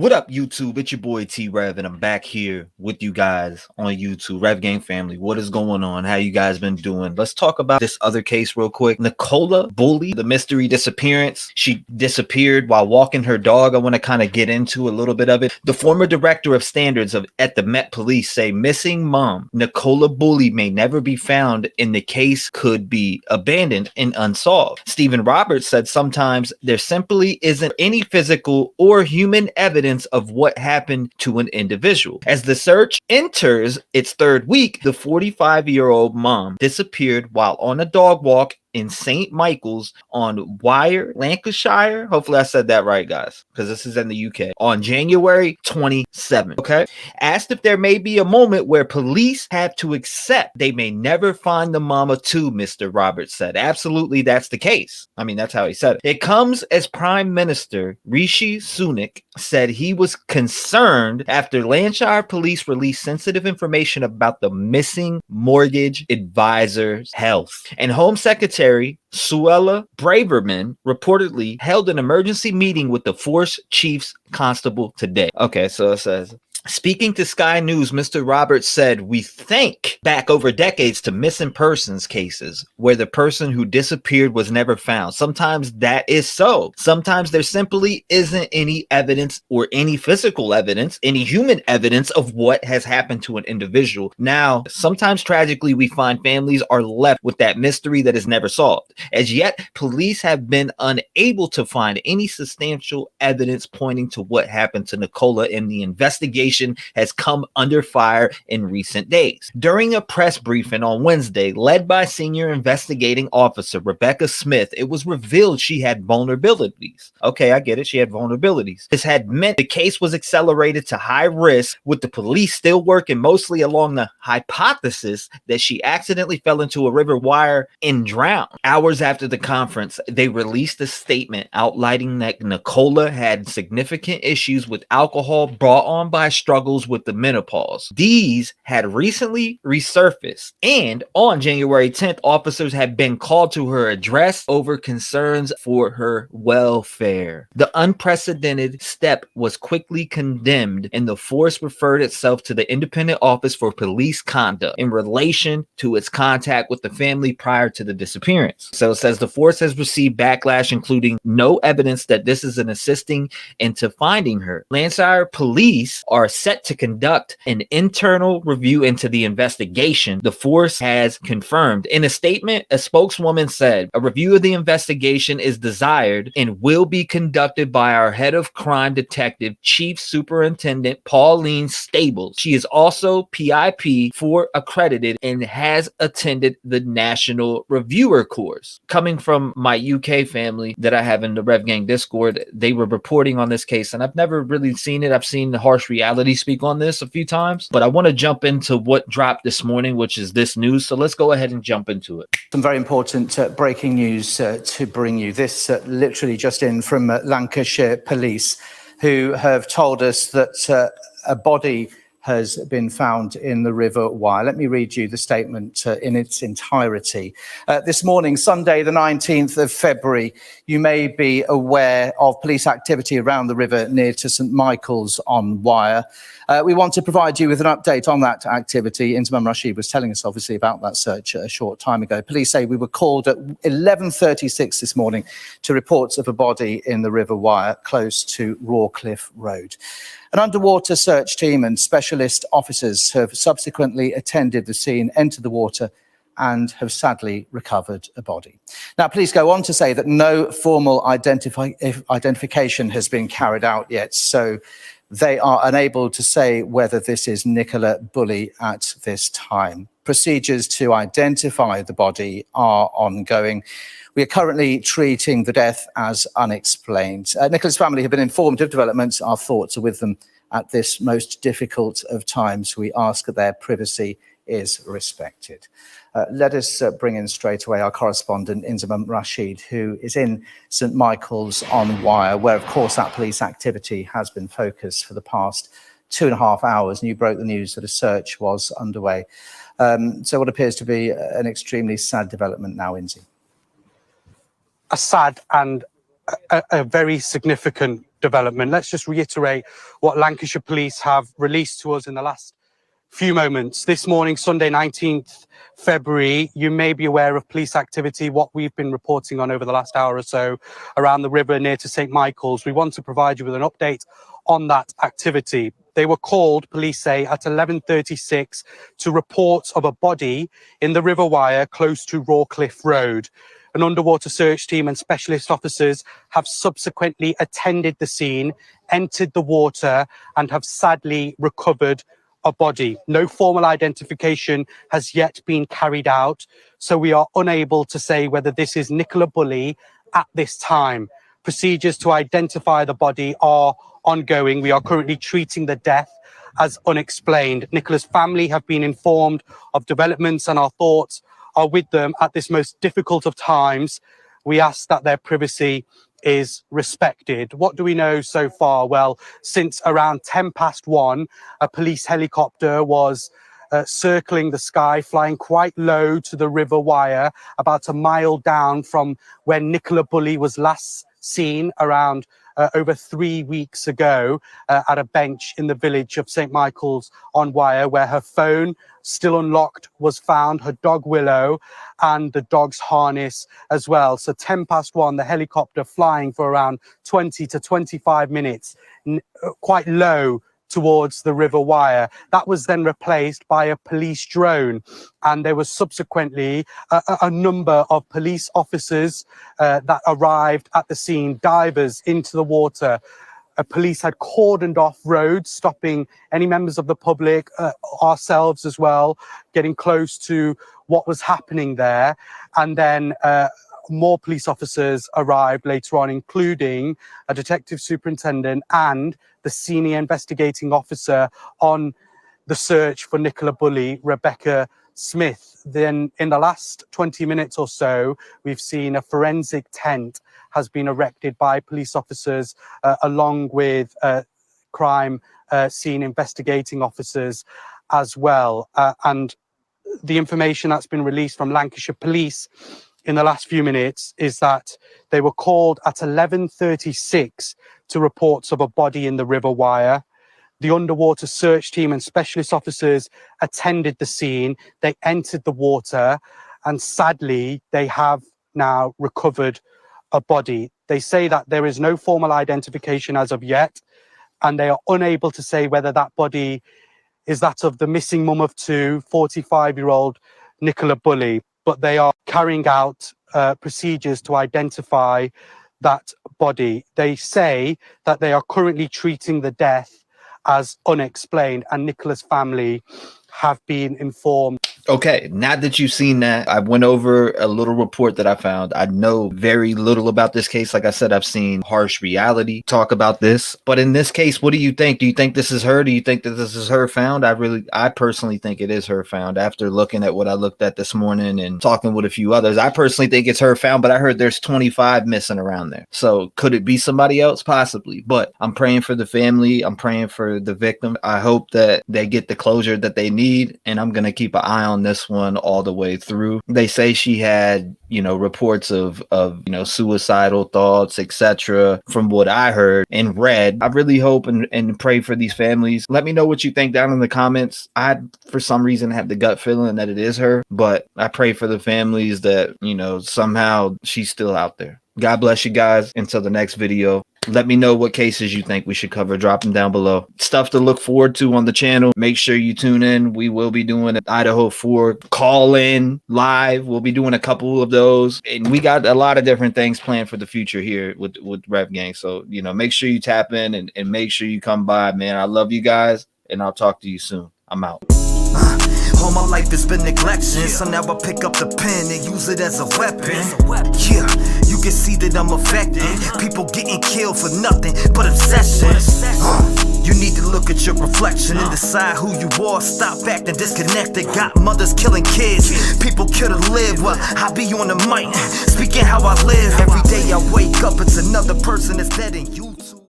What up, YouTube? It's your boy T-REV, and I'm back here with you guys on YouTube. Rev Gang family, what is going on? How you guys been doing? Let's talk about this other case real quick. Nicola Bulley, the mystery disappearance. She disappeared while walking her dog. I want to kind of get into a little bit of it. The former director of standards at the Met Police say missing mom Nicola Bulley may never be found, and the case could be abandoned and unsolved. Stephen Roberts said sometimes there simply isn't any physical or human evidence of what happened to an individual. As the search enters its third week, the 45-year-old mom disappeared while on a dog walk in St. Michael's on Wyre, Lancashire. Hopefully I said that right, guys, because this is in the UK. On January 27th, okay? Asked if there may be a moment where police have to accept they may never find the mama too, Mr. Roberts said. Absolutely, that's the case. I mean, that's how he said it. It comes as Prime Minister Rishi Sunak said he was concerned after Lancashire police released sensitive information about the missing mortgage advisor's health. And Home Secretary Suella Braverman reportedly held an emergency meeting with the force chief's constable today. Okay, so it says, speaking to Sky News, Mr. Roberts said, we think back over decades to missing persons cases where the person who disappeared was never found. Sometimes that is so. Sometimes there simply isn't any evidence or any physical evidence, any human evidence of what has happened to an individual. Now, sometimes tragically, we find families are left with that mystery that is never solved. As yet, police have been unable to find any substantial evidence pointing to what happened to Nicola, and the investigation has come under fire in recent days. During a press briefing on Wednesday, led by Senior Investigating Officer Rebecca Smith, it was revealed she had vulnerabilities. Okay, I get it. She had vulnerabilities. This had meant the case was accelerated to high risk, with the police still working mostly along the hypothesis that she accidentally fell into a river Wyre and drowned. Hours after the conference, they released a statement outlining that Nicola had significant issues with alcohol brought on by struggles with the menopause. These had recently resurfaced, and on January 10th, officers had been called to her address over concerns for her welfare. The unprecedented step was quickly condemned, and the force referred itself to the Independent Office for Police Conduct in relation to its contact with the family prior to the disappearance. So it says the force has received backlash, including no evidence that this is an assisting into finding her. Lancashire police are set to conduct an internal review into the investigation, the force has confirmed. In a statement, a spokeswoman said, a review of the investigation is desired and will be conducted by our head of crime detective, Chief Superintendent Pauline Stables. She is also PIP 4 accredited and has attended the National Reviewer course. Coming from my UK family that I have in the Rev Gang Discord, they were reporting on this case, and I've never really seen it. I've seen the Harsh Reality speak on this a few times, but I want to jump into what dropped this morning, which is this news. So let's go ahead and jump into it. Some very important breaking news to bring you. This literally just in from Lancashire Police, who have told us that a body has been found in the River Wyre. Let me read you the statement in its entirety. This morning, Sunday, the 19th of February, you may be aware of police activity around the river near to St. Michael's on Wyre. We want to provide you with an update on that activity. Inzamam Rashid was telling us, obviously, about that search a short time ago. Police say we were called at 11:36 this morning to reports of a body in the River Wyre close to Rawcliffe Road. An underwater search team and specialist officers have subsequently attended the scene, entered the water, and have sadly recovered a body. Now, police go on to say that no formal identification has been carried out yet, so they are unable to say whether this is Nicola Bulley at this time. Procedures to identify the body are ongoing. We are currently treating the death as unexplained. Nicola's family have been informed of developments. Our thoughts are with them at this most difficult of times. We ask that their privacy is respected. Let us bring in straight away our correspondent, Inzamam Rashid, who is in St. Michael's on Wyre, where, of course, that police activity has been focused for the past 2.5 hours. And you broke the news that a search was underway. So what appears to be an extremely sad development now, Inzi. A sad and a very significant development. Let's just reiterate what Lancashire Police have released to us in the last few moments. This morning, Sunday 19th February, you may be aware of police activity, what we've been reporting on over the last hour or so around the river near to St Michael's. We want to provide you with an update on that activity. They were called, police say, at 11:36 to reports of a body in the River Wire close to Rawcliffe Road. An underwater search team and specialist officers have subsequently attended the scene, entered the water, and have sadly recovered a body. No formal identification has yet been carried out, so we are unable to say whether this is Nicola Bulley at this time. Procedures to identify the body are ongoing. We are currently treating the death as unexplained. Nicola's family have been informed of developments, and our thoughts are with them at this most difficult of times. We ask that their privacy is respected. What do we know so far? Well, since around 1:10, a police helicopter was circling the sky, flying quite low to the River Wire, about a mile down from where Nicola Bulley was last seen around over 3 weeks ago at a bench in the village of St Michael's on Wire, where her phone, still unlocked, was found, her dog Willow, and the dog's harness as well. So 1:10, the helicopter flying for around 20 to 25 minutes, quite low towards the River Wire. That was then replaced by a police drone, and there was subsequently a number of police officers that arrived at the scene, divers into the water. Police had cordoned off roads, stopping any members of the public, ourselves as well, getting close to what was happening there. And then more police officers arrived later on, including a detective superintendent and the senior investigating officer on the search for Nicola Bulley, Rebecca Smith. Then in the last 20 minutes or so, we've seen a forensic tent has been erected by police officers along with crime scene investigating officers as well. And the information that's been released from Lancashire Police in the last few minutes is that they were called at 11:36 to reports of a body in the River Wire. The underwater search team and specialist officers attended the scene. They entered the water, and sadly, they have now recovered a body. They say that there is no formal identification as of yet, and they are unable to say whether that body is that of the missing mum of two, 45-year-old Nicola Bulley. But they are carrying out procedures to identify that body. They say that they are currently treating the death as unexplained, and Nicola's family have been informed. Okay, now that you've seen that, I went over a little report that I found. I know very little about this case. Like I said, I've seen Harsh Reality talk about this. But in this case, what do you think? Do you think this is her? Do you think that this is her found? I personally think it is her found. After looking at what I looked at this morning and talking with a few others, I personally think it's her found, but I heard there's 25 missing around there. So could it be somebody else? Possibly. But I'm praying for the family. I'm praying for the victim. I hope that they get the closure that they need, and I'm going to keep an eye on this one all the way through. They say she had, reports of suicidal thoughts, etc. From what I heard and read. I really hope and pray for these families. Let me know what you think down in the comments. I, for some reason, have the gut feeling that it is her, but I pray for the families that, somehow she's still out there. God bless you guys. Until the next video. Let me know what cases you think we should cover. Drop them down below. Stuff to look forward to on the channel. Make sure you tune in. We will be doing an Idaho 4 call-in live. We'll be doing a couple of those. And we got a lot of different things planned for the future here with Rev Gang. So, make sure you tap in and make sure you come by, man. I love you guys, and I'll talk to you soon. I'm out. All my life has been neglection, so now I pick up the pen and use it as a weapon. Yeah, you can see that I'm affected. People getting killed for nothing but obsession. You need to look at your reflection and decide who you are. Stop acting disconnected. Got mothers killing kids, people kill to live. Well, I be on the mic, speaking how I live. Every day I wake up, it's another person that's dead and you